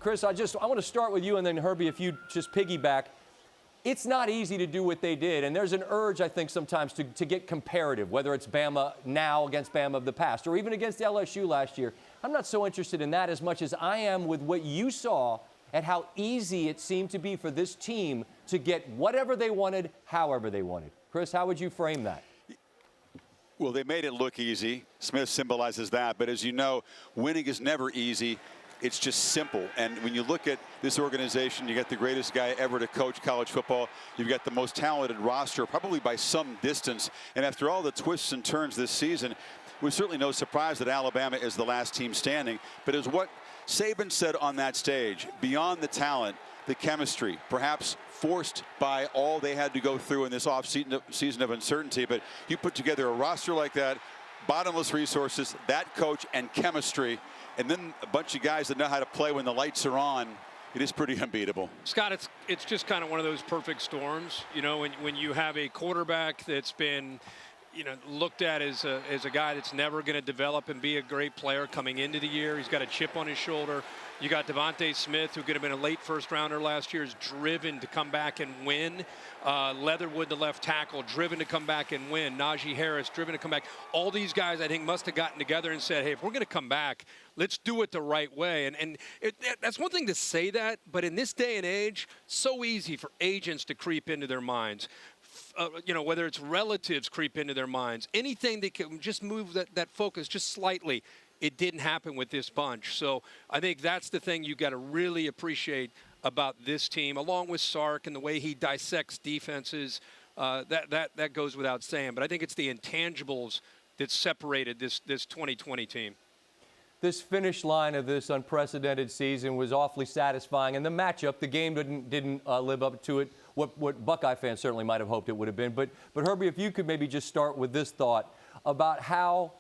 Chris, I want to start with you, and then Herbie, if you just piggyback. It's not easy to do what they did, and there's an urge, I think, sometimes to get comparative, whether it's Bama now against Bama of the past, or even against LSU last year. I'm not so interested in that as much as I am with what you saw at how easy it seemed to be for this team to get whatever they wanted, however they wanted. Chris, how would you frame that? Well, they made it look easy. Smith symbolizes that. But as you know, winning is never easy. It's just simple. And when you look at this organization, you got the greatest guy ever to coach college football. You've got the most talented roster, probably by some distance. And after all the twists and turns this season, it was certainly no surprise that Alabama is the last team standing. But as what Saban said on that stage, beyond the talent, the chemistry, perhaps forced by all they had to go through in this off-season of uncertainty. But you put together a roster like that, bottomless resources, that coach and chemistry, and then a bunch of guys that know how to play when the lights are on. It is pretty unbeatable. Scott, it's just kind of one of those perfect storms. You know, when you have a quarterback that's been, looked at as a guy that's never going to develop and be a great player coming into the year. He's got a chip on his shoulder. You got Devontae Smith, who could have been a late first-rounder last year, is driven to come back and win. Leatherwood, the left tackle, driven to come back and win. Najee Harris, driven to come back. All these guys, I think, must have gotten together and said, hey, if we're going to come back, let's do it the right way. And that's one thing to say that, but in this day and age, so easy for agents to creep into their minds. Whether it's relatives creep into their minds, anything that can just move that focus just slightly. It didn't happen with this bunch. So I think that's the thing you got to really appreciate about this team, along with Sark and the way he dissects defenses. That goes without saying. But I think it's the intangibles that separated this 2020 team. This finish line of this unprecedented season was awfully satisfying, and the matchup, the game didn't live up to it. What Buckeye fans certainly might have hoped it would have been. But Herbie, if you could maybe just start with this thought about how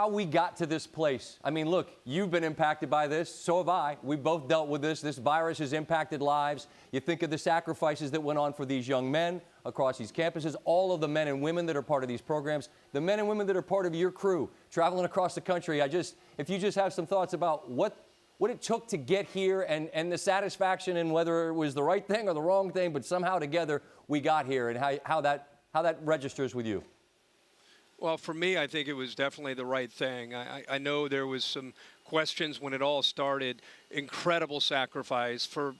we got to this place. I mean, look, you've been impacted by this. So have I. We both dealt with this. This virus has impacted lives. You think of the sacrifices that went on for these young men across these campuses, all of the men and women that are part of these programs, the men and women that are part of your crew traveling across the country. If you just have some thoughts about what it took to get here and the satisfaction and whether it was the right thing or the wrong thing, but somehow together we got here, and how that registers with you. Well, for me, I think it was definitely the right thing. I know there was some questions when it all started. Incredible sacrifice for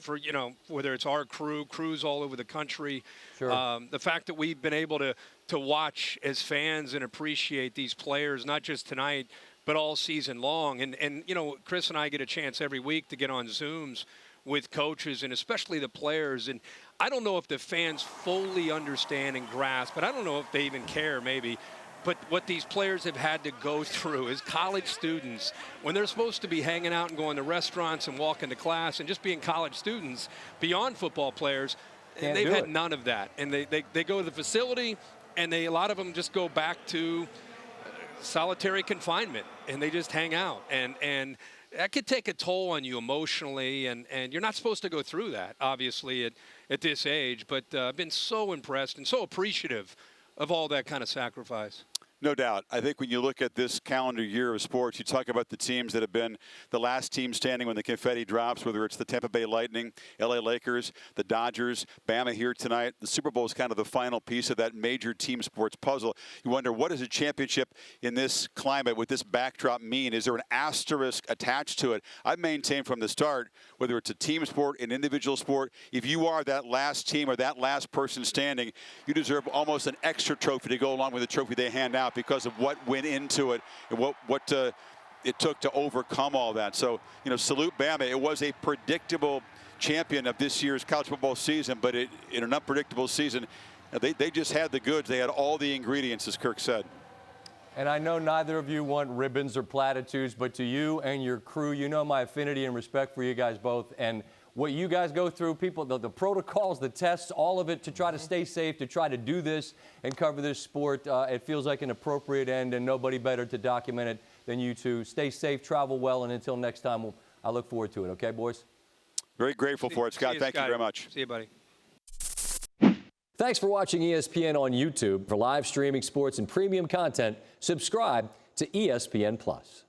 whether it's our crews all over the country. Sure. The fact that we've been able to watch as fans and appreciate these players, not just tonight, but all season long. And Chris and I get a chance every week to get on Zooms with coaches and especially the players. And I don't know if the fans fully understand and grasp, but I don't know if they even care maybe. But what these players have had to go through as college students, when they're supposed to be hanging out and going to restaurants and walking to class and just being college students, beyond football players, they've had none of that. And they go to the facility, and a lot of them just go back to solitary confinement, and they just hang out. And that could take a toll on you emotionally, and you're not supposed to go through that, obviously, at this age. But I've been so impressed and so appreciative of all that kind of sacrifice. No doubt. I think when you look at this calendar year of sports, you talk about the teams that have been the last team standing when the confetti drops, whether it's the Tampa Bay Lightning, LA Lakers, the Dodgers, Bama here tonight. The Super Bowl is kind of the final piece of that major team sports puzzle. You wonder, what does a championship in this climate with this backdrop mean? Is there an asterisk attached to it? I've maintained from the start, whether it's a team sport, an individual sport, if you are that last team or that last person standing, you deserve almost an extra trophy to go along with the trophy they hand out, because of what went into it and what it took to overcome all that. So, salute Bama. It was a predictable champion of this year's college football season, but in an unpredictable season, they just had the goods. They had all the ingredients, as Kirk said. And I know neither of you want ribbons or platitudes, but to you and your crew, you know my affinity and respect for you guys both. And what you guys go through, people, the protocols, the tests, all of it to try to stay safe, to try to do this and cover this sport, it feels like an appropriate end, and nobody better to document it than you two. Stay safe, travel well, and until next time, I look forward to it. Okay, boys? Very grateful for it, Scott. Thank you very much. See you, buddy. Thanks for watching ESPN on YouTube. For live streaming sports and premium content, subscribe to ESPN+.